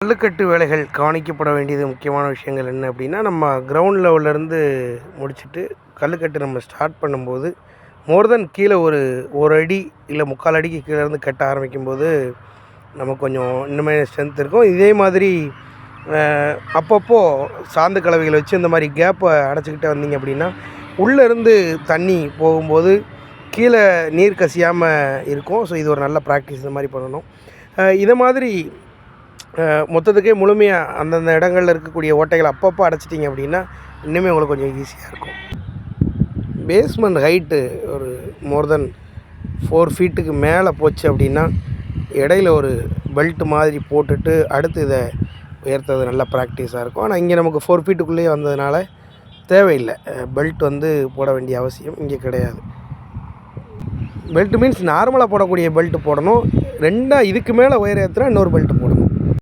கல்லுக்கட்டு வேலைகள் கவனிக்கப்பட வேண்டியது முக்கியமான விஷயங்கள் என்ன அப்படின்னா, நம்ம கிரவுண்ட் லெவல்லேருந்து முடிச்சுட்டு கல்லுக்கட்டு நம்ம ஸ்டார்ட் பண்ணும்போது மோர் தென் கீழே ஒரு அடி இல்லை 3/4 அடிக்கு கீழேருந்து கட்ட ஆரம்பிக்கும்போது நமக்கு கொஞ்சம் இன்னுமே ஸ்ட்ரென்த் இருக்கும். இதே மாதிரி அப்பப்போ சாந்து கலவைகளை வச்சு இந்த மாதிரி கேப்பை அடைச்சிக்கிட்டே வந்தீங்க அப்படின்னா, உள்ளேருந்து தண்ணி போகும்போது கீழே நீர் கசியாமல் இருக்கும். ஸோ இது ஒரு நல்ல ப்ராக்டிஸ், இந்த மாதிரி பண்ணணும். இதை மாதிரி மொத்தத்துக்கே முழுமையாக அந்தந்த இடங்களில் இருக்கக்கூடிய ஓட்டைகளை அப்பப்போ அடைச்சிட்டிங்க அப்படின்னா இன்னுமே உங்களுக்கு கொஞ்சம் ஈஸியாக இருக்கும். பேஸ்மெண்ட் ஹைட்டு ஒரு மோர் தென் 4 ஃபீட்டுக்கு மேலே போச்சு அப்படின்னா இடையில ஒரு பெல்ட் மாதிரி போட்டுட்டு அடுத்து இதை உயர்த்துறது நல்ல ப்ராக்டிஸாக இருக்கும். ஆனால் இங்கே நமக்கு 4 ஃபீட்டுக்குள்ளேயே வந்ததுனால தேவையில்லை, பெல்ட் போட வேண்டிய அவசியம் இங்கே கிடையாது. பெல்ட் மீன்ஸ் நார்மலாக போடக்கூடிய பெல்ட் போடணும். 2 இதுக்கு மேலே உயர ஏற்றுனா இன்னொரு பெல்ட் போடணும்.